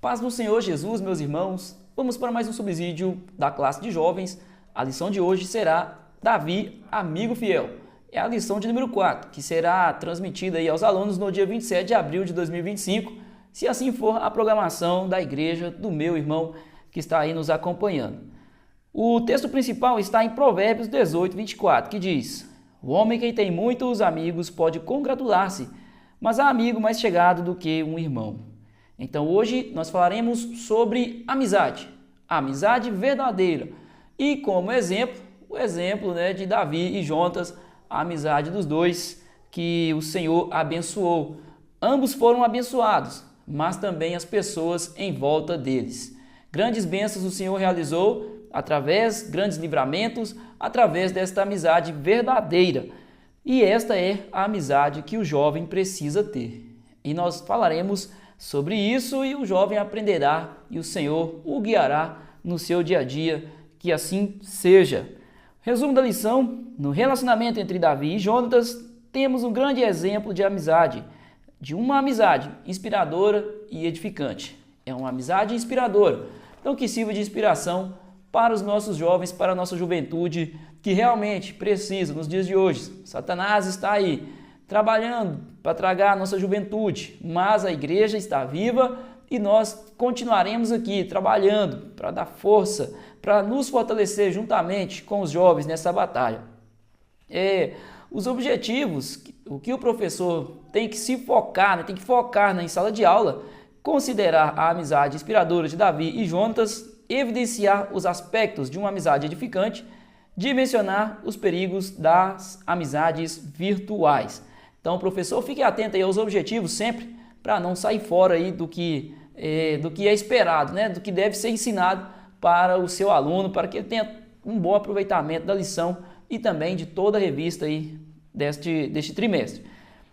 Paz do Senhor Jesus, meus irmãos. Vamos para mais um subsídio da classe de jovens. A lição de hoje será Davi, amigo fiel. É a lição de número 4, que será transmitida aí aos alunos no dia 27 de abril de 2025, se assim for a programação da igreja do meu irmão que está aí nos acompanhando. O texto principal está em Provérbios 18, 24, que diz: O homem que tem muitos amigos pode congratular-se, mas há amigo mais chegado do que um irmão. Então hoje nós falaremos sobre amizade, a amizade verdadeira. E como exemplo, o exemplo de Davi e Jonatas, a amizade dos dois que o Senhor abençoou. Ambos foram abençoados, mas também as pessoas em volta deles. Grandes bênçãos o Senhor realizou através, grandes livramentos, através desta amizade verdadeira. E esta é a amizade que o jovem precisa ter. E nós falaremos sobre isso e o jovem aprenderá e o Senhor o guiará no seu dia a dia, que assim seja. Resumo da lição: no relacionamento entre Davi e Jonatas, temos um grande exemplo de amizade, de uma amizade inspiradora e edificante. É uma amizade inspiradora, então que sirva de inspiração para os nossos jovens, para a nossa juventude, que realmente precisa nos dias de hoje. Satanás está aí trabalhando para tragar a nossa juventude, mas a igreja está viva e nós continuaremos aqui trabalhando para dar força, para nos fortalecer juntamente com os jovens nessa batalha. Os objetivos, o que o professor tem que se focar, tem que focar em sala de aula, considerar a amizade inspiradora de Davi e Jonatas, evidenciar os aspectos de uma amizade edificante, dimensionar os perigos das amizades virtuais. Então, professor, fique atento aí aos objetivos sempre, para não sair fora aí do que é esperado, do que deve ser ensinado para o seu aluno, para que ele tenha um bom aproveitamento da lição e também de toda a revista aí deste trimestre.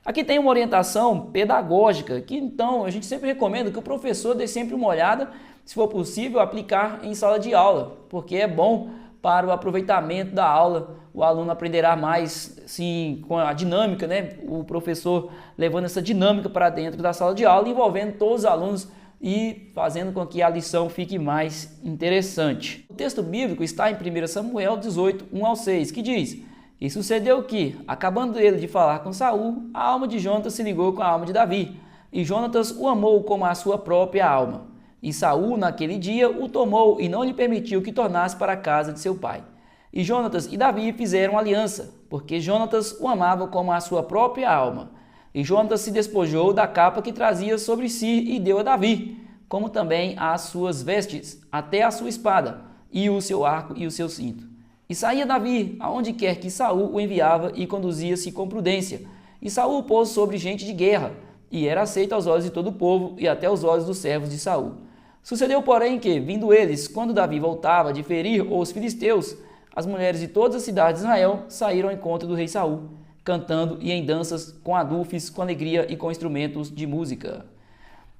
Aqui tem uma orientação pedagógica, que então a gente sempre recomenda que o professor dê sempre uma olhada, se for possível, aplicar em sala de aula, porque é bom para o aproveitamento da aula. O aluno aprenderá mais sim, com a dinâmica, o professor levando essa dinâmica para dentro da sala de aula, envolvendo todos os alunos e fazendo com que a lição fique mais interessante. O texto bíblico está em 1 Samuel 18, 1 ao 6, que diz: E sucedeu que, acabando ele de falar com Saul, a alma de Jonatas se ligou com a alma de Davi, e Jonatas o amou como a sua própria alma. E Saul, naquele dia, o tomou e não lhe permitiu que tornasse para a casa de seu pai. E Jonatas e Davi fizeram aliança, porque Jonatas o amava como a sua própria alma. E Jonatas se despojou da capa que trazia sobre si e deu a Davi, como também as suas vestes, até a sua espada, e o seu arco e o seu cinto. E saía Davi, aonde quer que Saul o enviava, e conduzia-se com prudência. E Saul o pôs sobre gente de guerra, e era aceito aos olhos de todo o povo, e até aos olhos dos servos de Saul. Sucedeu, porém, que, vindo eles, quando Davi voltava de ferir os filisteus, as mulheres de todas as cidades de Israel saíram ao encontro do rei Saul, cantando e em danças, com adufes, com alegria e com instrumentos de música.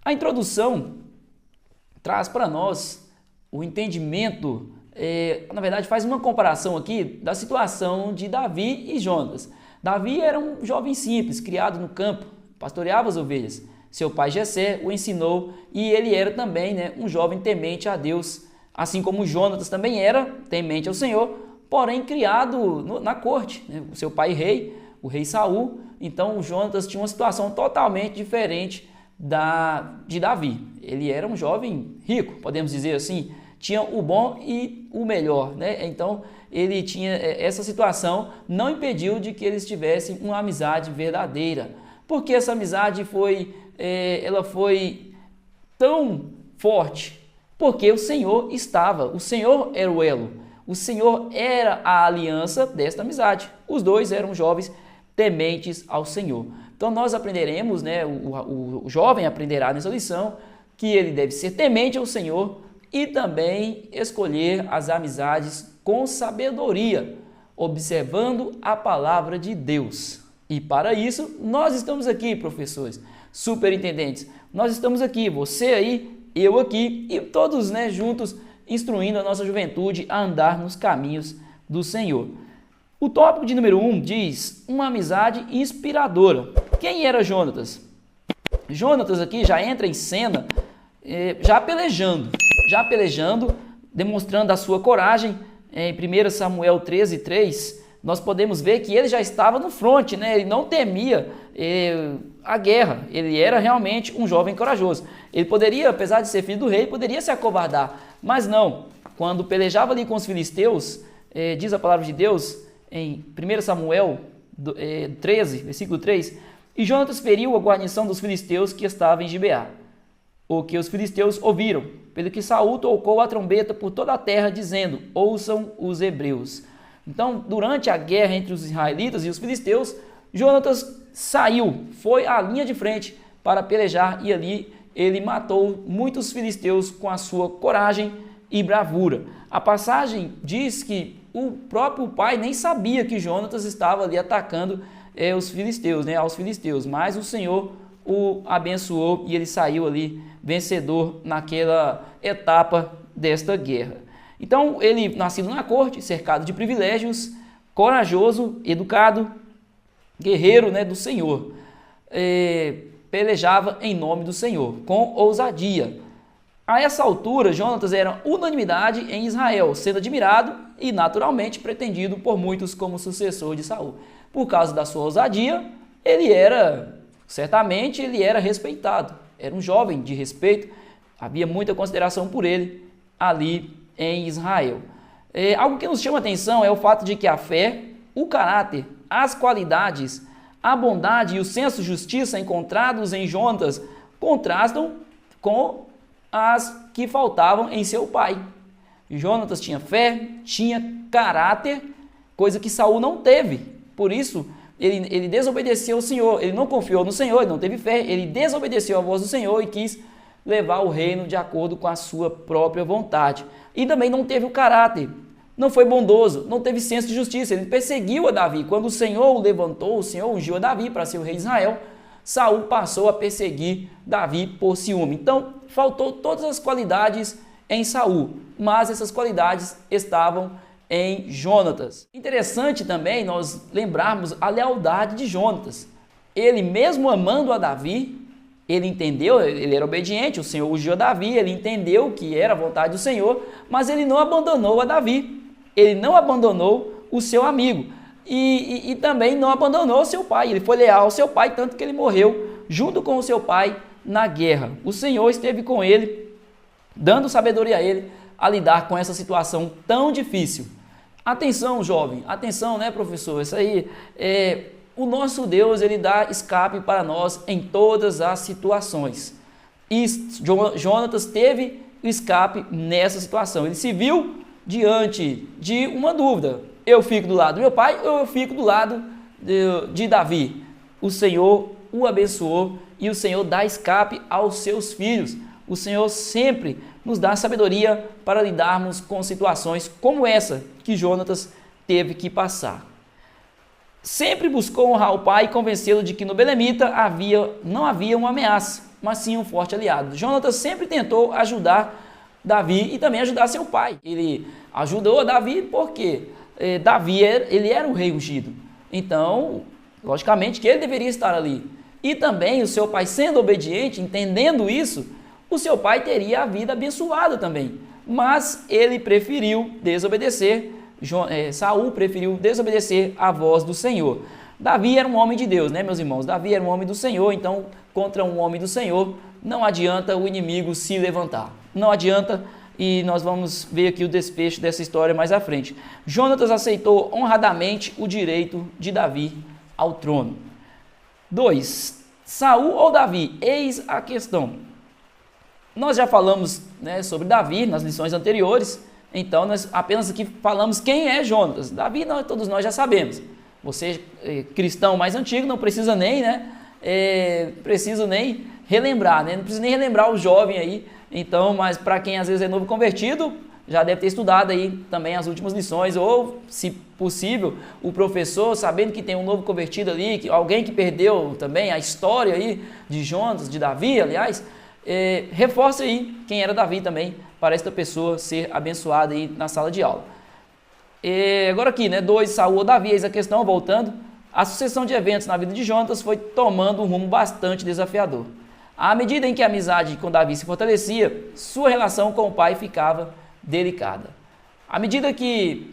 A introdução traz para nós o entendimento, na verdade faz uma comparação aqui da situação de Davi e Jonatas. Davi era um jovem simples, criado no campo, pastoreava as ovelhas. Seu pai Jessé o ensinou e ele era também um jovem temente a Deus, assim como Jonatas também era temente ao Senhor, porém criado na corte. O seu pai rei, o rei Saul, então o Jonatas tinha uma situação totalmente diferente de Davi. Ele era um jovem rico, podemos dizer assim, tinha o bom e o melhor, Então ele tinha essa situação, não impediu de que eles tivessem uma amizade verdadeira. Porque essa amizade ela foi tão forte? Porque o Senhor o Senhor era o elo, o Senhor era a aliança desta amizade. Os dois eram jovens tementes ao Senhor. Então nós aprenderemos, o jovem aprenderá nessa lição que ele deve ser temente ao Senhor e também escolher as amizades com sabedoria, observando a palavra de Deus. E para isso, nós estamos aqui, professores, superintendentes. Nós estamos aqui, você aí, eu aqui e todos juntos instruindo a nossa juventude a andar nos caminhos do Senhor. O tópico de número 1 diz uma amizade inspiradora. Quem era Jonatas? Jonatas aqui já entra em cena já pelejando, demonstrando a sua coragem. Em 1 Samuel 13:3, nós podemos ver que ele já estava no fronte, né? Ele não temia a guerra, ele era realmente um jovem corajoso. Ele poderia, apesar de ser filho do rei, poderia se acovardar, mas não. Quando pelejava ali com os filisteus, diz a palavra de Deus em 1 Samuel 13, versículo 3, e Jonatas feriu a guarnição dos filisteus que estava em Gibeá, o que os filisteus ouviram, pelo que Saul tocou a trombeta por toda a terra, dizendo: ouçam os hebreus. Então, durante a guerra entre os israelitas e os filisteus, Jonatas saiu, foi à linha de frente para pelejar, e ali ele matou muitos filisteus com a sua coragem e bravura. A passagem diz que o próprio pai nem sabia que Jonatas estava ali atacando os filisteus, né, aos filisteus, mas o Senhor o abençoou e ele saiu ali vencedor naquela etapa desta guerra. Então, ele, nascido na corte, cercado de privilégios, corajoso, educado, guerreiro, né, do Senhor, pelejava em nome do Senhor, com ousadia. A essa altura, Jonatas era unanimidade em Israel, sendo admirado e naturalmente pretendido por muitos como sucessor de Saul. Por causa da sua ousadia, certamente ele era respeitado, era um jovem de respeito, havia muita consideração por ele ali em Israel. Algo que nos chama a atenção é o fato de que a fé, o caráter, as qualidades, a bondade e o senso de justiça encontrados em Jonatas contrastam com as que faltavam em seu pai. Jonatas tinha fé, tinha caráter, coisa que Saul não teve. Por isso, ele desobedeceu ao Senhor, ele não confiou no Senhor, ele não teve fé, ele desobedeceu à voz do Senhor e quis levar o reino de acordo com a sua própria vontade. E também não teve o caráter, não foi bondoso, não teve senso de justiça, ele perseguiu a Davi. Quando o Senhor o levantou, o Senhor ungiu a Davi para ser o rei de Israel, Saul passou a perseguir Davi por ciúme. Então, faltou todas as qualidades em Saul, mas essas qualidades estavam em Jonatas. Interessante também nós lembrarmos a lealdade de Jonatas. Ele, mesmo amando a Davi, ele entendeu, ele era obediente, o Senhor ungiu a Davi, ele entendeu que era a vontade do Senhor, mas ele não abandonou a Davi, ele não abandonou o seu amigo e também não abandonou o seu pai. Ele foi leal ao seu pai, tanto que ele morreu junto com o seu pai na guerra. O Senhor esteve com ele, dando sabedoria a ele a lidar com essa situação tão difícil. Atenção, jovem, atenção, né, professor? Isso aí o nosso Deus, ele dá escape para nós em todas as situações. E Jonatas teve escape nessa situação. Ele se viu diante de uma dúvida: eu fico do lado do meu pai ou eu fico do lado de Davi? O Senhor o abençoou e o Senhor dá escape aos seus filhos. O Senhor sempre nos dá sabedoria para lidarmos com situações como essa que Jonatas teve que passar. Sempre buscou honrar o pai e convencê-lo de que no belemita não havia uma ameaça, mas sim um forte aliado. Jonatas sempre tentou ajudar Davi e também ajudar seu pai. Ele ajudou a Davi porque Davi ele era o rei ungido. Então, logicamente que ele deveria estar ali. E também o seu pai, sendo obediente, entendendo isso, o seu pai teria a vida abençoada também. Mas ele preferiu desobedecer. Saul preferiu desobedecer à voz do Senhor. Davi era um homem de Deus, né, meus irmãos? Davi era um homem do Senhor, então contra um homem do Senhor não adianta o inimigo se levantar. Não adianta, e nós vamos ver aqui o desfecho dessa história mais à frente. Jonatas aceitou honradamente o direito de Davi ao trono. 2. Saul ou Davi? Eis a questão. Nós já falamos, né, sobre Davi nas lições anteriores. Então, nós apenas aqui falamos quem é Jonatas. Davi, todos nós já sabemos. Você, cristão mais antigo, não precisa nem, relembrar, né? Não precisa nem relembrar o jovem aí. Então, mas para quem às vezes é novo convertido, já deve ter estudado aí também as últimas lições, ou, se possível, o professor, sabendo que tem um novo convertido ali, alguém que perdeu também a história aí de Jonatas, de Davi, aliás, reforça aí quem era Davi também, para esta pessoa ser abençoada aí na sala de aula. Agora aqui, 2, Saul ou Davi, eis a questão, voltando. A sucessão de eventos na vida de Jonatas foi tomando um rumo bastante desafiador. À medida em que a amizade com Davi se fortalecia, sua relação com o pai ficava delicada. À medida que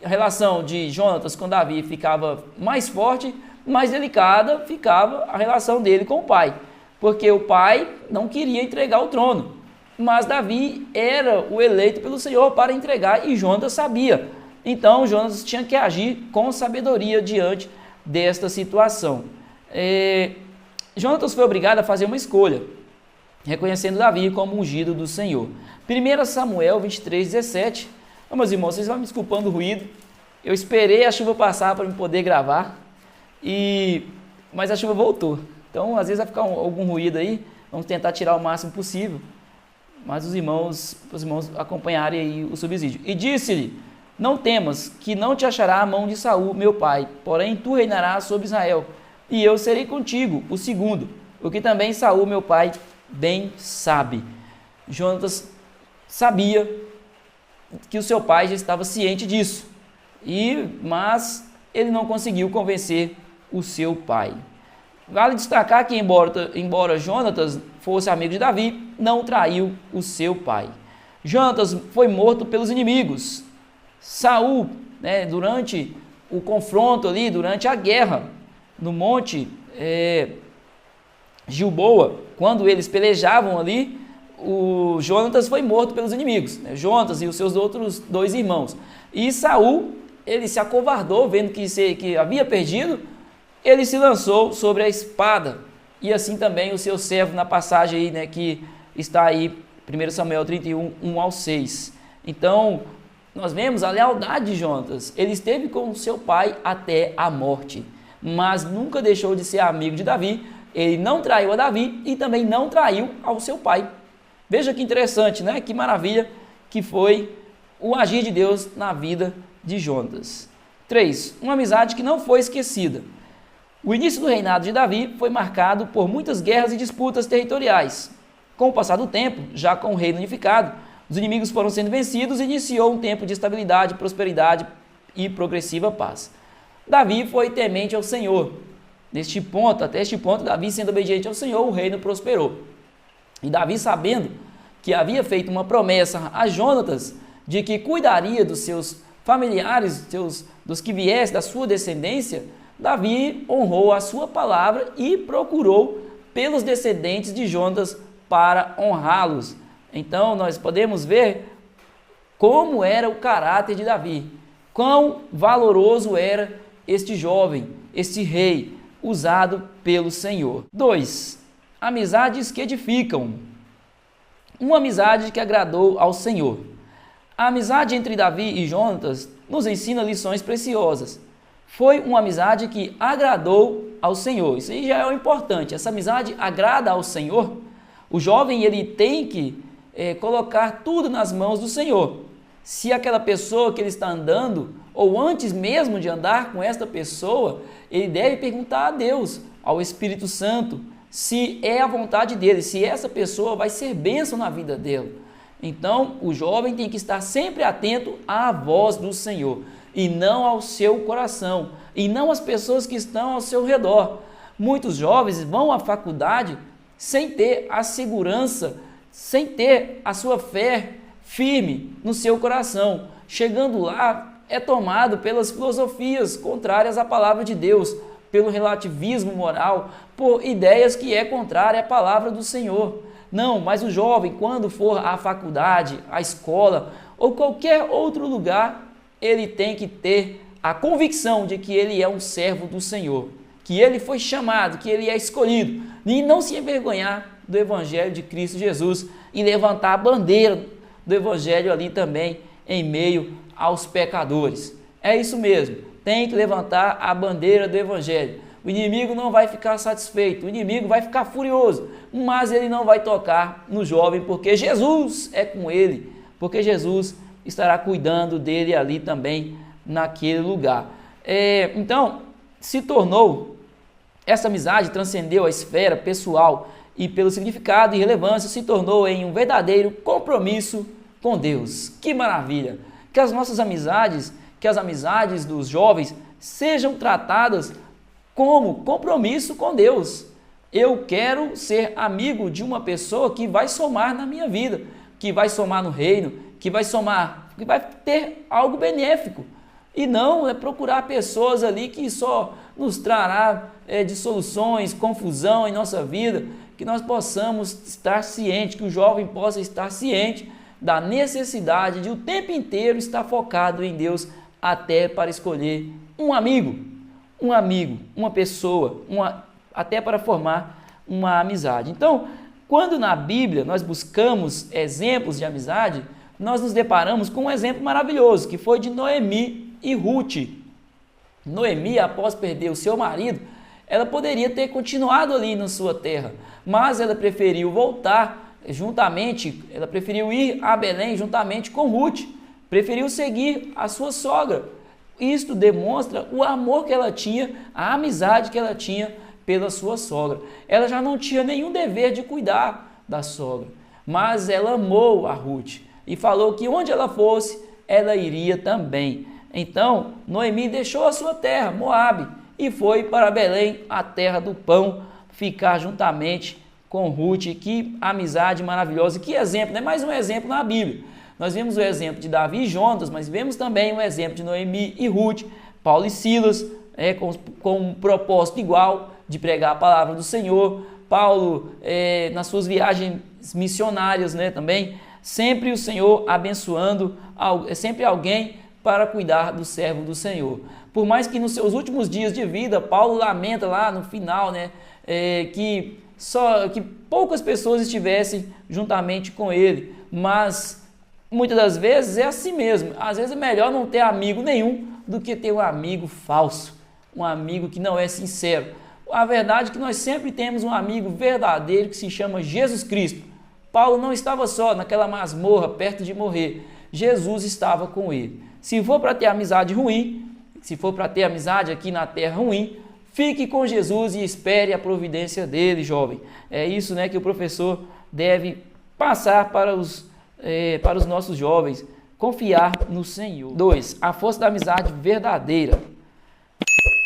a relação de Jonatas com Davi ficava mais forte, mais delicada ficava a relação dele com o pai, porque o pai não queria entregar o trono, mas Davi era o eleito pelo Senhor para entregar e Jonatas sabia. Então Jonatas tinha que agir com sabedoria diante desta situação. Jonatas foi obrigado a fazer uma escolha, reconhecendo Davi como ungido do Senhor. 1 Samuel 23:17. Meus irmãos, vocês vão me desculpando o ruído. Eu esperei a chuva passar para eu poder gravar, mas a chuva voltou. Então, às vezes vai ficar algum ruído aí. Vamos tentar tirar o máximo possível. Mas os irmãos acompanharem aí o subsídio. E disse-lhe: não temas, que não te achará a mão de Saul, meu pai, porém tu reinarás sobre Israel, e eu serei contigo, o segundo, o que também Saul, meu pai, bem sabe. Jonatas sabia que o seu pai já estava ciente disso, mas ele não conseguiu convencer o seu pai. Vale destacar que, embora Jonatas fosse amigo de Davi, não traiu o seu pai. Jonatas foi morto pelos inimigos. Saul, durante o confronto ali, durante a guerra no monte Gilboa, quando eles pelejavam ali, o Jonatas foi morto pelos inimigos, Jonatas e os seus outros 2 irmãos. E Saul, ele se acovardou, vendo que havia perdido, ele se lançou sobre a espada, e assim também o seu servo na passagem aí, que está aí, 1 Samuel 31, 1-6. Então, nós vemos a lealdade de Jonatas. Ele esteve com o seu pai até a morte, mas nunca deixou de ser amigo de Davi. Ele não traiu a Davi e também não traiu ao seu pai. Veja que interessante, Que maravilha que foi o agir de Deus na vida de Jonatas. 3. Uma amizade que não foi esquecida. O início do reinado de Davi foi marcado por muitas guerras e disputas territoriais. Com o passar do tempo, já com o reino unificado, os inimigos foram sendo vencidos e iniciou um tempo de estabilidade, prosperidade e progressiva paz. Davi foi temente ao Senhor. Até este ponto, Davi sendo obediente ao Senhor, o reino prosperou. E Davi, sabendo que havia feito uma promessa a Jonatas de que cuidaria dos seus familiares, dos que viessem da sua descendência, Davi honrou a sua palavra e procurou pelos descendentes de Jonatas para honrá-los. Então, nós podemos ver como era o caráter de Davi, quão valoroso era este jovem, este rei, usado pelo Senhor. 2. Amizades que edificam. Uma amizade que agradou ao Senhor. A amizade entre Davi e Jonatas nos ensina lições preciosas. Foi uma amizade que agradou ao Senhor. Isso aí já é o importante. Essa amizade agrada ao Senhor. O jovem, ele tem que colocar tudo nas mãos do Senhor. Se aquela pessoa que ele está andando, ou antes mesmo de andar com esta pessoa, ele deve perguntar a Deus, ao Espírito Santo, se é a vontade dele, se essa pessoa vai ser bênção na vida dele. Então, o jovem tem que estar sempre atento à voz do Senhor, e não ao seu coração, e não às pessoas que estão ao seu redor. Muitos jovens vão à faculdade sem ter a segurança, sem ter a sua fé firme no seu coração. Chegando lá, é tomado pelas filosofias contrárias à palavra de Deus, pelo relativismo moral, por ideias que é contrária à palavra do Senhor. Não, mas o jovem, quando for à faculdade, à escola ou qualquer outro lugar, ele tem que ter a convicção de que ele é um servo do Senhor, que ele foi chamado, que ele é escolhido, e não se envergonhar do Evangelho de Cristo Jesus e levantar a bandeira do Evangelho ali também em meio aos pecadores. É isso mesmo, tem que levantar a bandeira do Evangelho. O inimigo não vai ficar satisfeito, o inimigo vai ficar furioso, mas ele não vai tocar no jovem, porque Jesus é com ele, porque Jesus estará cuidando dele ali também naquele lugar. Então, essa amizade transcendeu a esfera pessoal e pelo significado e relevância se tornou em um verdadeiro compromisso com Deus. Que maravilha! Que as nossas amizades, que as amizades dos jovens sejam tratadas como compromisso com Deus. Eu quero ser amigo de uma pessoa que vai somar na minha vida, que vai somar no reino, que vai ter algo benéfico. E não procurar pessoas ali que só nos trará dissoluções, confusão em nossa vida, que nós possamos estar cientes, que o jovem possa estar ciente da necessidade de o tempo inteiro estar focado em Deus, até para escolher um amigo, uma pessoa, até para formar uma amizade. Então, quando na Bíblia nós buscamos exemplos de amizade, nós nos deparamos com um exemplo maravilhoso, que foi de Noemi e Ruth. Noemi, após perder o seu marido, ela poderia ter continuado ali na sua terra, mas ela preferiu voltar juntamente, ela preferiu ir a Belém juntamente com Ruth, preferiu seguir a sua sogra. Isto demonstra o amor que ela tinha, a amizade que ela tinha pela sua sogra. Ela já não tinha nenhum dever de cuidar da sogra, mas ela amou a Ruth e falou que onde ela fosse, ela iria também. Então, Noemi deixou a sua terra, Moabe, e foi para Belém, a terra do pão, ficar juntamente com Ruth. Que amizade maravilhosa, que exemplo, né? Mais um exemplo na Bíblia. Nós vemos o exemplo de Davi e Jonas, mas vemos também o exemplo de Noemi e Ruth, Paulo e Silas, com um propósito igual de pregar a palavra do Senhor. Paulo, nas suas viagens missionárias, né, também, sempre o Senhor abençoando, sempre alguém para cuidar do servo do Senhor. Por mais que nos seus últimos dias de vida, Paulo lamenta lá no final, né, que poucas pessoas estivessem juntamente com ele, mas muitas das vezes é assim mesmo. Às vezes é melhor não ter amigo nenhum do que ter um amigo falso, um amigo que não é sincero. A verdade é que nós sempre temos um amigo verdadeiro que se chama Jesus Cristo. Paulo não estava só naquela masmorra perto de morrer, Jesus estava com ele. Se for para ter amizade ruim, se for para ter amizade aqui na terra ruim, fique com Jesus e espere a providência dele, jovem. É isso, né, que o professor deve passar para os nossos jovens, confiar no Senhor. 2. A força da amizade verdadeira.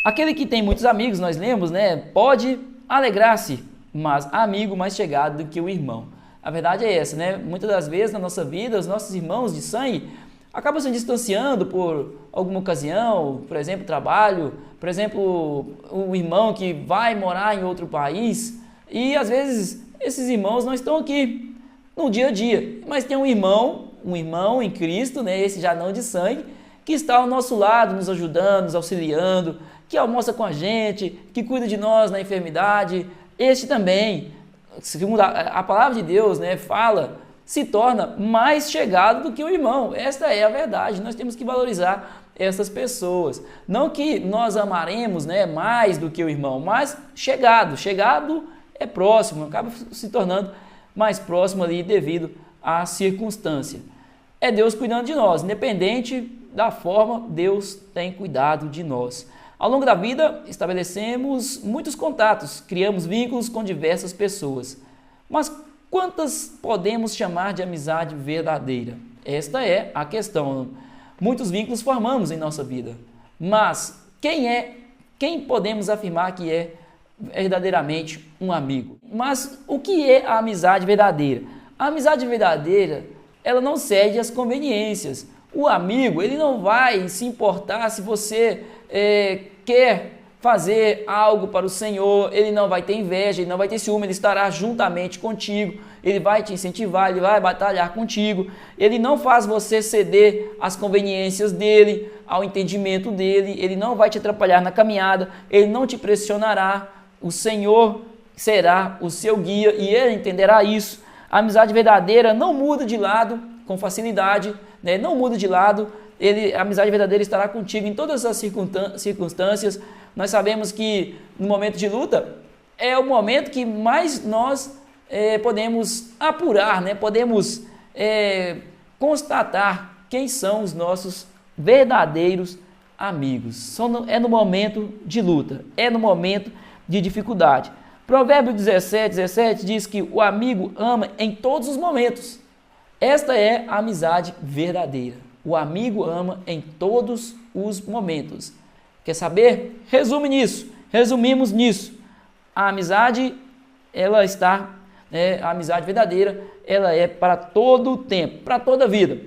Aquele que tem muitos amigos, nós lemos, né, pode alegrar-se, mas amigo mais chegado do que o irmão. A verdade é essa, né? Muitas das vezes na nossa vida, os nossos irmãos de sangue acabam se distanciando por alguma ocasião, por exemplo, trabalho, por exemplo, um irmão que vai morar em outro país, e às vezes esses irmãos não estão aqui no dia a dia, mas tem um irmão em Cristo, né, esse já não de sangue, que está ao nosso lado, nos ajudando, nos auxiliando, que almoça com a gente, que cuida de nós na enfermidade. Este também, segundo a palavra de Deus, né, fala, se torna mais chegado do que o irmão. Esta é a verdade, nós temos que valorizar essas pessoas. Não que nós amaremos, né, mais do que o irmão, mas chegado é próximo, acaba se tornando mais próximo ali devido à circunstância. É Deus cuidando de nós, independente da forma, Deus tem cuidado de nós. Ao longo da vida, estabelecemos muitos contatos, criamos vínculos com diversas pessoas. Mas quantas podemos chamar de amizade verdadeira? Esta é a questão. Muitos vínculos formamos em nossa vida, mas quem podemos afirmar que é verdadeiramente um amigo? Mas o que é a amizade verdadeira? A amizade verdadeira, ela não cede às conveniências. O amigo, ele não vai se importar se você quer fazer algo para o Senhor, ele não vai ter inveja, ele não vai ter ciúme, ele estará juntamente contigo, ele vai te incentivar, ele vai batalhar contigo, ele não faz você ceder às conveniências dele, ao entendimento dele, ele não vai te atrapalhar na caminhada, ele não te pressionará, o Senhor será o seu guia e ele entenderá isso. A amizade verdadeira não muda de lado com facilidade, né? Não muda de lado, a amizade verdadeira estará contigo em todas as circunstâncias. Nós sabemos que no momento de luta é o momento que mais nós podemos apurar, né? Podemos constatar quem são os nossos verdadeiros amigos. É no momento de luta, é no momento de dificuldade. Provérbio 17 diz que o amigo ama em todos os momentos. Esta é a amizade verdadeira. O amigo ama em todos os momentos. Quer saber? Resumimos nisso. A amizade ela está, a amizade verdadeira, ela é para todo o tempo, para toda a vida.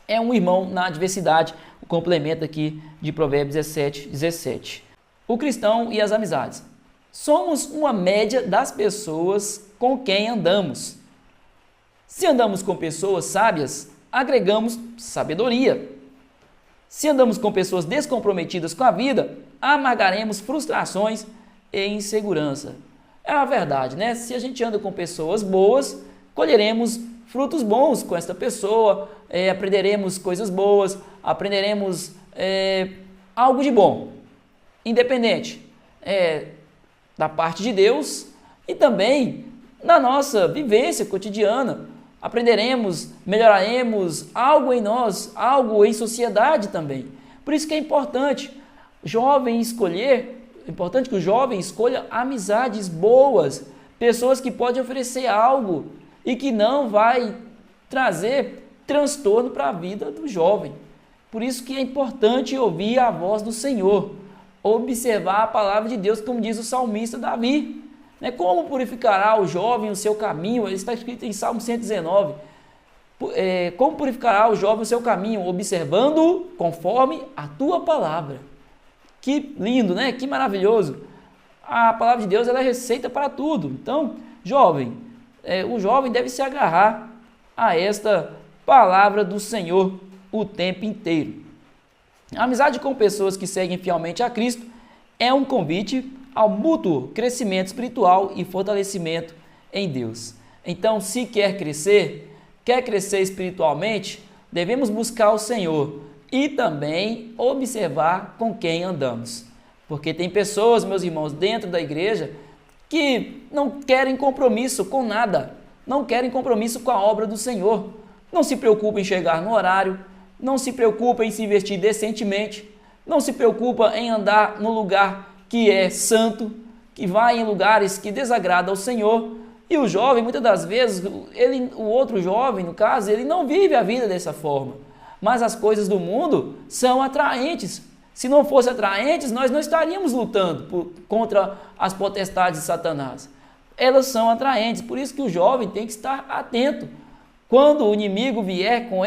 É um irmão na adversidade, o complemento aqui de Provérbios 17:17. O cristão e as amizades. Somos uma média das pessoas com quem andamos. Se andamos com pessoas sábias, agregamos sabedoria. Se andamos com pessoas descomprometidas com a vida, amargaremos frustrações e insegurança. É a verdade, né? Se a gente anda com pessoas boas, colheremos frutos bons com esta pessoa, aprenderemos coisas boas, aprenderemos algo de bom, independente da parte de Deus e também na nossa vivência cotidiana. Aprenderemos, melhoraremos algo em nós, algo em sociedade também. Por isso que é importante que o jovem escolha amizades boas, pessoas que podem oferecer algo e que não vai trazer transtorno para a vida do jovem. Por isso que é importante ouvir a voz do Senhor, observar a palavra de Deus, como diz o salmista Davi. Como purificará o jovem o seu caminho? Está escrito em Salmo 119. Como purificará o jovem o seu caminho? Observando conforme a tua palavra. Que lindo, né? Que maravilhoso. A palavra de Deus, ela é receita para tudo. Então, o jovem deve se agarrar a esta palavra do Senhor o tempo inteiro. A amizade com pessoas que seguem fielmente a Cristo é um convite ao mútuo crescimento espiritual e fortalecimento em Deus. Então, se quer crescer espiritualmente, devemos buscar o Senhor e também observar com quem andamos. Porque tem pessoas, meus irmãos, dentro da igreja que não querem compromisso com nada, não querem compromisso com a obra do Senhor, não se preocupam em chegar no horário, não se preocupam em se vestir decentemente, não se preocupam em andar no lugar que é santo, que vai em lugares que desagradam ao Senhor. E o jovem, muitas das vezes, o outro jovem, no caso, ele não vive a vida dessa forma. Mas as coisas do mundo são atraentes. Se não fossem atraentes, nós não estaríamos lutando contra as potestades de Satanás. Elas são atraentes, por isso que o jovem tem que estar atento. Quando o inimigo vier com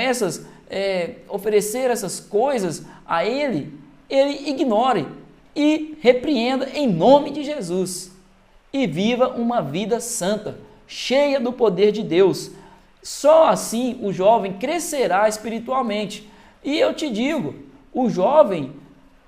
oferecer essas coisas a ele ignore e repreenda em nome de Jesus e viva uma vida santa, cheia do poder de Deus. Só assim o jovem crescerá espiritualmente. E eu te digo, o jovem,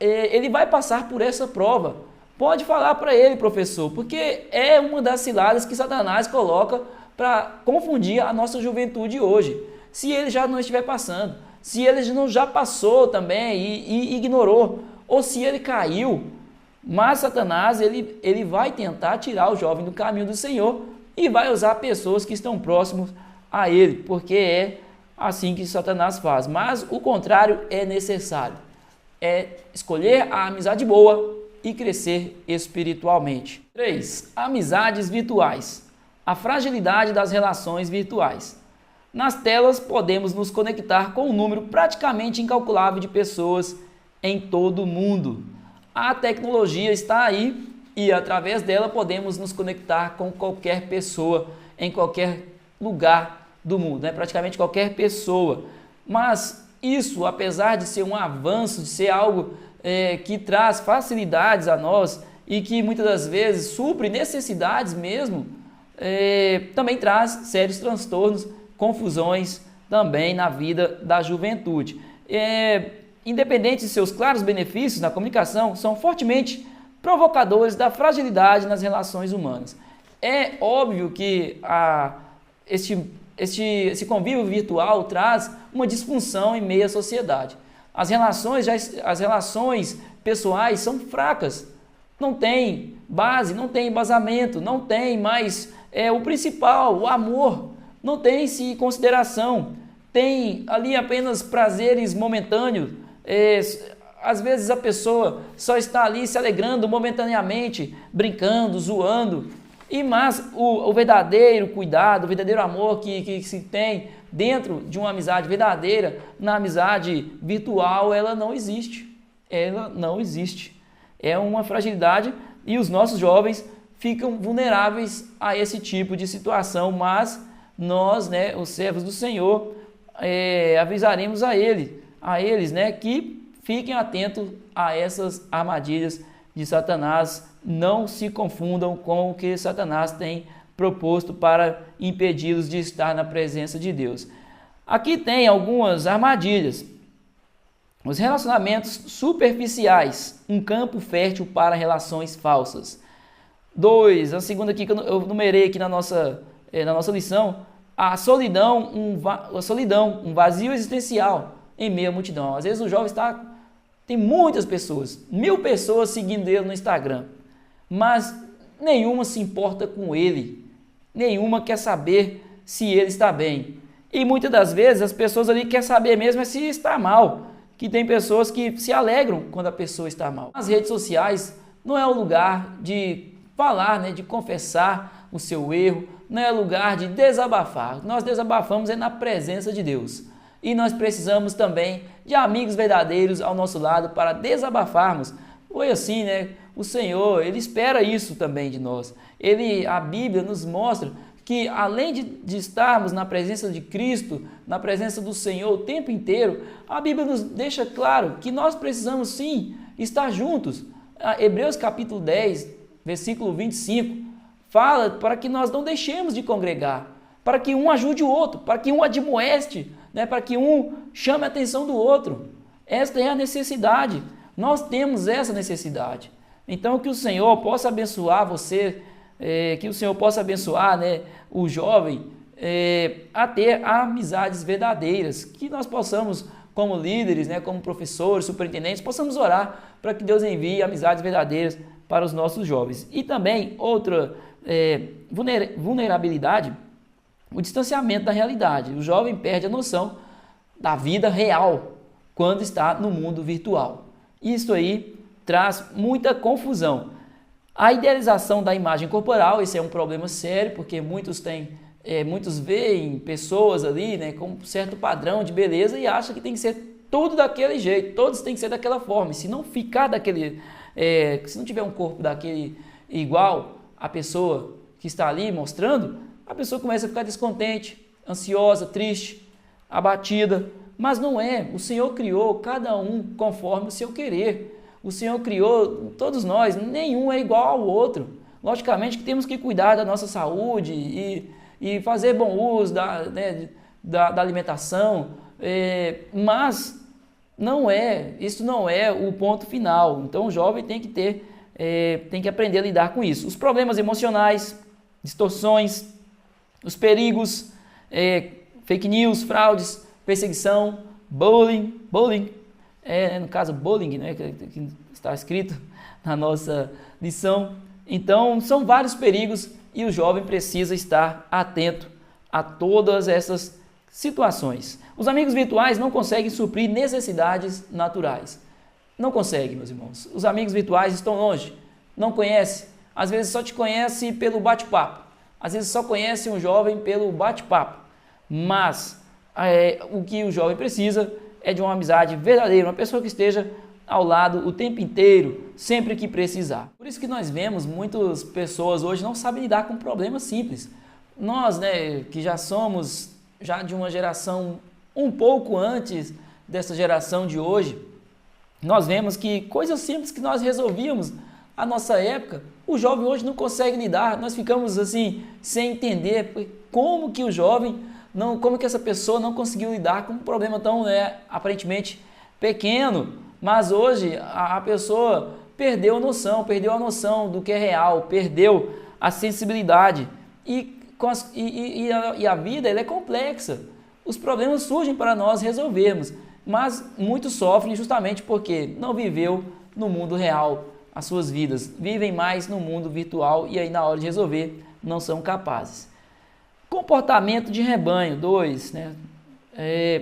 ele vai passar por essa prova. Pode falar para ele, professor, porque é uma das ciladas que Satanás coloca para confundir a nossa juventude hoje. Se ele já não estiver passando, se ele não já passou também e ignorou, ou se ele caiu, mas Satanás ele vai tentar tirar o jovem do caminho do Senhor e vai usar pessoas que estão próximos a ele, porque é assim que Satanás faz. Mas o contrário é necessário, é escolher a amizade boa e crescer espiritualmente. 3. Amizades virtuais. A fragilidade das relações virtuais. Nas telas podemos nos conectar com um número praticamente incalculável de pessoas em todo o mundo. A tecnologia está aí e através dela podemos nos conectar com qualquer pessoa em qualquer lugar do mundo, praticamente qualquer pessoa. Mas isso, apesar de ser um avanço, de ser algo que traz facilidades a nós e que muitas das vezes supre necessidades mesmo, também traz sérios transtornos, confusões também na vida da juventude. Independente de seus claros benefícios na comunicação, são fortemente provocadores da fragilidade nas relações humanas. É óbvio que esse convívio virtual traz uma disfunção em meio à sociedade. As relações pessoais são fracas, não tem base, não tem embasamento, não tem mais o principal, o amor, não tem-se consideração, tem ali apenas prazeres momentâneos. Às vezes a pessoa só está ali se alegrando momentaneamente, brincando, zoando, mas o verdadeiro cuidado, o verdadeiro amor que se tem dentro de uma amizade verdadeira, na amizade virtual, ela não existe. Ela não existe. É uma fragilidade e os nossos jovens ficam vulneráveis a esse tipo de situação, mas nós, né, os servos do Senhor, avisaremos a eles, né, que fiquem atentos a essas armadilhas de Satanás, não se confundam com o que Satanás tem proposto para impedi-los de estar na presença de Deus. Aqui tem algumas armadilhas. Os relacionamentos superficiais, um campo fértil para relações falsas. 2, a segunda aqui que eu numerei aqui na nossa lição, a solidão, um vazio existencial em meio à multidão. Às vezes o jovem tem muitas pessoas, 1000 pessoas seguindo ele no Instagram, mas nenhuma se importa com ele, nenhuma quer saber se ele está bem. E muitas das vezes as pessoas ali querem saber mesmo é se está mal, que tem pessoas que se alegram quando a pessoa está mal. As redes sociais não é o lugar de falar, né, de confessar o seu erro, não é lugar de desabafar. Nós desabafamos na presença de Deus. E nós precisamos também de amigos verdadeiros ao nosso lado para desabafarmos. Foi assim, né? O Senhor, Ele espera isso também de nós. A Bíblia nos mostra que além de estarmos na presença de Cristo, na presença do Senhor o tempo inteiro, a Bíblia nos deixa claro que nós precisamos sim estar juntos. Hebreus capítulo 10, versículo 25, fala para que nós não deixemos de congregar, para que um ajude o outro, para que um admoeste, né, para que um chame a atenção do outro. Esta é a necessidade, nós temos essa necessidade. Então que o Senhor possa abençoar você, que o Senhor possa abençoar, né, o jovem a ter amizades verdadeiras, que nós possamos, como líderes, né, como professores, superintendentes, possamos orar para que Deus envie amizades verdadeiras para os nossos jovens. E também outra vulnerabilidade, o distanciamento da realidade. O jovem perde a noção da vida real quando está no mundo virtual. Isso aí traz muita confusão. A idealização da imagem corporal, esse é um problema sério, porque muitos veem pessoas ali, né, com um certo padrão de beleza e acham que tem que ser tudo daquele jeito, todos têm que ser daquela forma. E se não ficar se não tiver um corpo daquele igual a pessoa que está ali mostrando, a pessoa começa a ficar descontente, ansiosa, triste, abatida. Mas não é, o Senhor criou cada um conforme o seu querer. O Senhor criou todos nós, nenhum é igual ao outro. Logicamente que temos que cuidar da nossa saúde e fazer bom uso da alimentação, mas isso não é o ponto final. Então o jovem tem que aprender a lidar com isso. Os problemas emocionais, distorções, os perigos, fake news, fraudes, perseguição, bullying, no caso bullying, né, que está escrito na nossa lição. Então são vários perigos e o jovem precisa estar atento a todas essas situações. Os amigos virtuais não conseguem suprir necessidades naturais. Não conseguem, meus irmãos. Os amigos virtuais estão longe, não conhecem. Às vezes só te conhece pelo bate-papo. Às vezes só conhece um jovem pelo bate-papo. Mas o que o jovem precisa é de uma amizade verdadeira, uma pessoa que esteja ao lado o tempo inteiro, sempre que precisar. Por isso que nós vemos muitas pessoas hoje não sabem lidar com problemas simples. Nós, né, que já somos de uma geração um pouco antes dessa geração de hoje, nós vemos que coisas simples que nós resolvíamos à nossa época, o jovem hoje não consegue lidar. Nós ficamos assim, sem entender como que o jovem, como que essa pessoa não conseguiu lidar com um problema tão aparentemente pequeno. Mas hoje a pessoa perdeu a noção do que é real, perdeu a sensibilidade. E a vida ela é complexa. Os problemas surgem para nós resolvermos, mas muitos sofrem justamente porque não viveu no mundo real as suas vidas, vivem mais no mundo virtual e aí na hora de resolver não são capazes. Comportamento de rebanho, 2, né?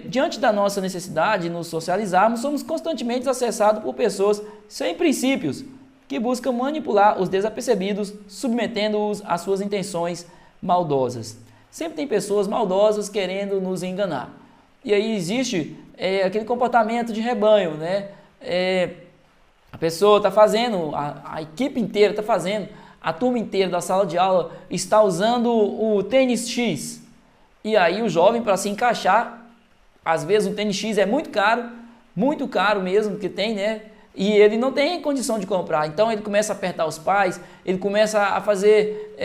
Diante da nossa necessidade de nos socializarmos, somos constantemente acessados por pessoas sem princípios, que buscam manipular os desapercebidos, submetendo-os às suas intenções maldosas. Sempre tem pessoas maldosas querendo nos enganar. E aí existe aquele comportamento de rebanho, né? A pessoa está fazendo, a equipe inteira está fazendo a turma inteira da sala de aula está usando o tênis X. E aí o jovem, para se encaixar, às vezes o tênis X é muito caro mesmo que tem, né? E ele não tem condição de comprar. Então ele começa a apertar os pais, ele começa a fazer,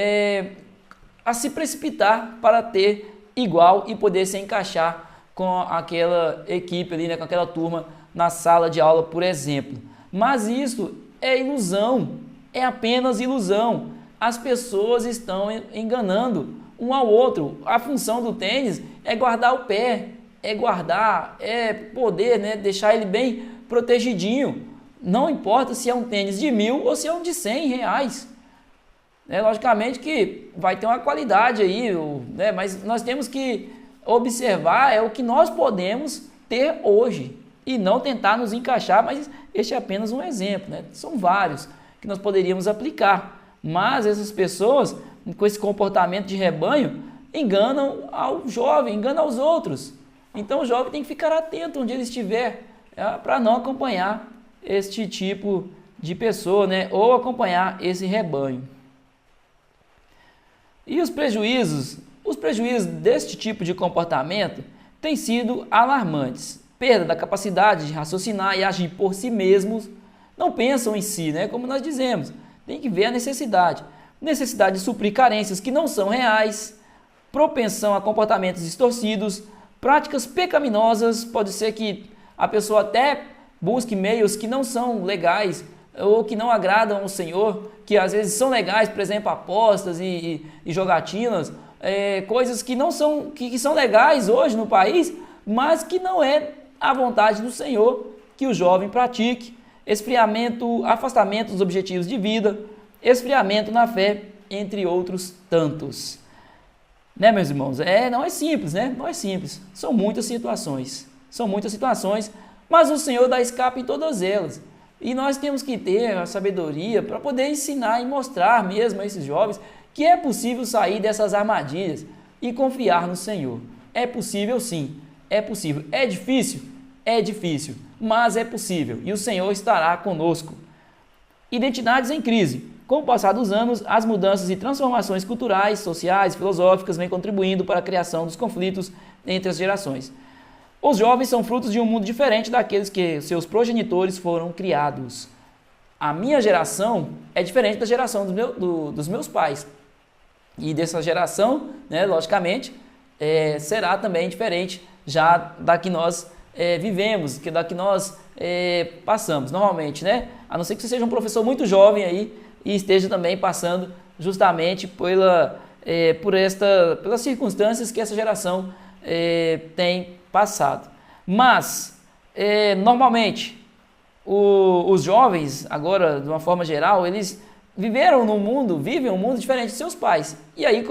a se precipitar para ter igual e poder se encaixar com aquela equipe ali, né? Com aquela turma na sala de aula, por exemplo. Mas isso é ilusão, é apenas ilusão. As pessoas estão enganando um ao outro. A função do tênis é guardar o pé, é poder, né, deixar ele bem protegidinho. Não importa se é um tênis de 1.000 ou se é um de R$100. Logicamente que vai ter uma qualidade aí, né, mas nós temos que observar o que nós podemos ter hoje e não tentar nos encaixar, mas este é apenas um exemplo, né? São vários que nós poderíamos aplicar, mas essas pessoas com esse comportamento de rebanho enganam ao jovem, enganam aos outros. Então o jovem tem que ficar atento onde ele estiver, para não acompanhar este tipo de pessoa, né? Ou acompanhar esse rebanho. E os prejuízos deste tipo de comportamento têm sido alarmantes. Perda da capacidade de raciocinar e agir por si mesmos, não pensam em si, né? Como nós dizemos, tem que ver a necessidade de suprir carências que não são reais, propensão a comportamentos distorcidos, práticas pecaminosas. Pode ser que a pessoa até busque meios que não são legais ou que não agradam ao Senhor, que às vezes são legais, por exemplo, apostas e jogatinas, coisas que não são, que são legais hoje no país, mas que não é a vontade do Senhor que o jovem pratique. Esfriamento, afastamento dos objetivos de vida, esfriamento na fé, entre outros tantos. Né, meus irmãos? Não é simples, né? Não é simples. São muitas situações, mas o Senhor dá escape em todas elas. E nós temos que ter a sabedoria para poder ensinar e mostrar mesmo a esses jovens que é possível sair dessas armadilhas e confiar no Senhor. É possível sim, é possível. É difícil? É difícil, mas é possível e o Senhor estará conosco. Identidades em crise. Com o passar dos anos, as mudanças e transformações culturais, sociais, filosóficas vêm contribuindo para a criação dos conflitos entre as gerações. Os jovens são frutos de um mundo diferente daqueles que seus progenitores foram criados. A minha geração é diferente da geração dos meus pais. E dessa geração, né, logicamente, será também diferente já da que nós vivemos, da que nós passamos, normalmente, né? A não ser que você seja um professor muito jovem aí e esteja também passando justamente pelas circunstâncias que essa geração tem passado. Mas, normalmente, os jovens, agora, de uma forma geral, eles vivem um mundo diferente de seus pais. E aí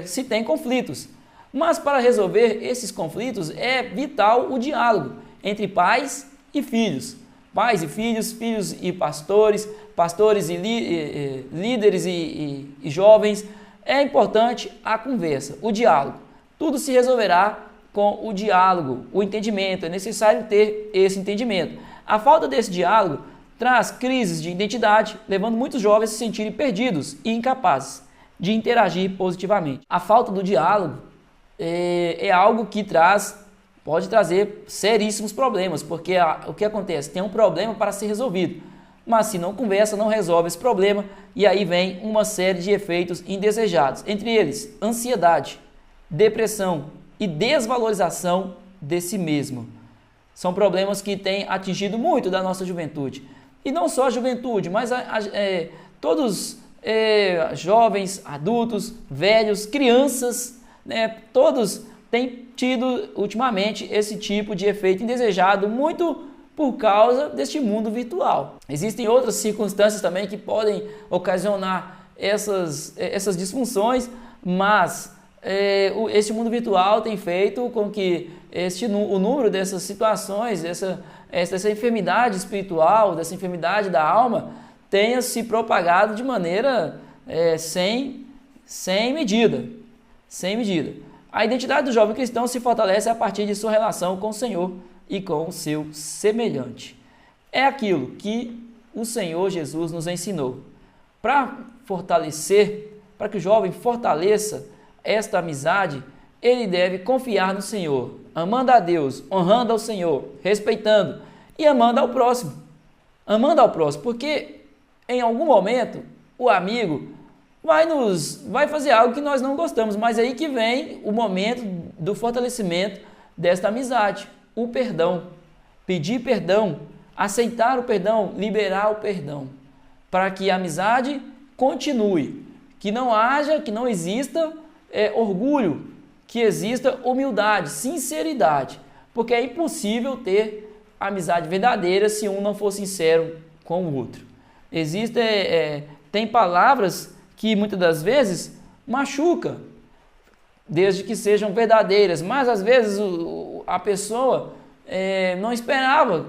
se tem conflitos. Mas para resolver esses conflitos é vital o diálogo entre pais e filhos. Pais e filhos, filhos e pastores, pastores e líderes e jovens. É importante a conversa, o diálogo. Tudo se resolverá com o diálogo, o entendimento. É necessário ter esse entendimento. A falta desse diálogo traz crises de identidade, levando muitos jovens a se sentirem perdidos e incapazes de interagir positivamente. A falta do diálogo é algo que pode trazer seríssimos problemas, porque o que acontece? Tem um problema para ser resolvido, mas se não conversa, não resolve esse problema, e aí vem uma série de efeitos indesejados, entre eles ansiedade, depressão e desvalorização de si mesmo. São problemas que têm atingido muito da nossa juventude. E não só a juventude, mas todos jovens, adultos, velhos, crianças, né, todos têm tido ultimamente esse tipo de efeito indesejado, muito por causa deste mundo virtual. Existem outras circunstâncias também que podem ocasionar essas disfunções, mas este mundo virtual tem feito com que o número dessas situações, essa enfermidade espiritual, dessa enfermidade da alma, tenha se propagado de maneira sem medida. A identidade do jovem cristão se fortalece a partir de sua relação com o Senhor e com o seu semelhante. É aquilo que o Senhor Jesus nos ensinou. Para fortalecer, para que o jovem fortaleça esta amizade, ele deve confiar no Senhor, amando a Deus, honrando ao Senhor, respeitando e amando ao próximo. Amando ao próximo, porque em algum momento o amigo vai fazer algo que nós não gostamos, mas aí que vem o momento do fortalecimento desta amizade, o perdão. Pedir perdão, aceitar o perdão, liberar o perdão, para que a amizade continue, que não exista orgulho, que exista humildade, sinceridade, porque é impossível ter amizade verdadeira se um não for sincero com o outro. Tem palavras que muitas das vezes machucam, desde que sejam verdadeiras, mas às vezes a pessoa não esperava.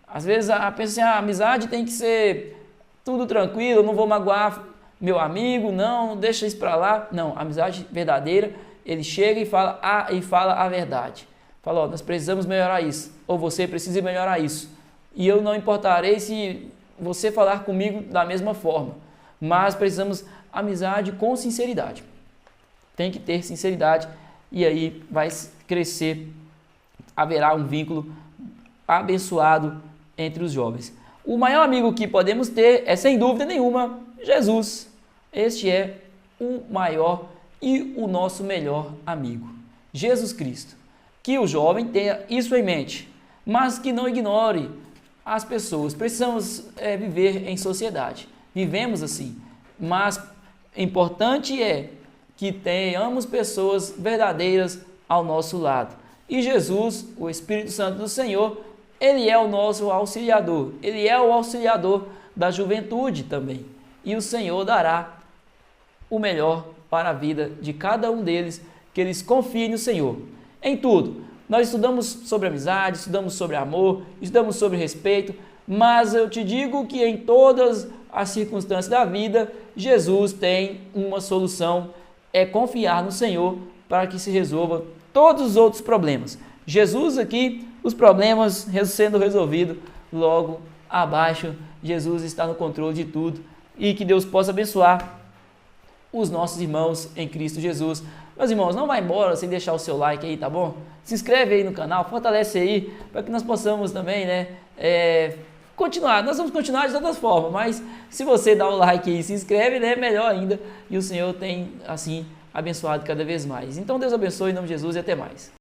Às vezes a pessoa, a amizade tem que ser tudo tranquilo, eu não vou magoar meu amigo, não, deixa isso para lá. Não, amizade verdadeira, ele chega e fala a verdade. Fala, nós precisamos melhorar isso, ou você precisa melhorar isso. E eu não importarei se você falar comigo da mesma forma, mas precisamos amizade com sinceridade. Tem que ter sinceridade e aí vai crescer, haverá um vínculo abençoado entre os jovens. O maior amigo que podemos ter é, sem dúvida nenhuma, Jesus. Este é o maior e o nosso melhor amigo, Jesus Cristo. Que o jovem tenha isso em mente, mas que não ignore as pessoas. Precisamos viver em sociedade, vivemos assim, mas importante é que tenhamos pessoas verdadeiras ao nosso lado. E Jesus, o Espírito Santo do Senhor, ele é o nosso auxiliador, ele é o auxiliador da juventude também. E o Senhor dará o melhor para a vida de cada um deles, que eles confiem no Senhor. Em tudo, nós estudamos sobre amizade, estudamos sobre amor, estudamos sobre respeito, mas eu te digo que em todas as circunstâncias da vida, Jesus tem uma solução, é confiar no Senhor para que se resolva todos os outros problemas. Jesus aqui, os problemas sendo resolvidos logo abaixo, Jesus está no controle de tudo e que Deus possa abençoar os nossos irmãos em Cristo Jesus. Meus irmãos, não vai embora sem deixar o seu like aí, tá bom? Se inscreve aí no canal, fortalece aí, para que nós possamos também, continuar. Nós vamos continuar de todas formas, mas se você dá o like aí e se inscreve, melhor ainda. E o Senhor tem, assim, abençoado cada vez mais. Então, Deus abençoe em nome de Jesus e até mais.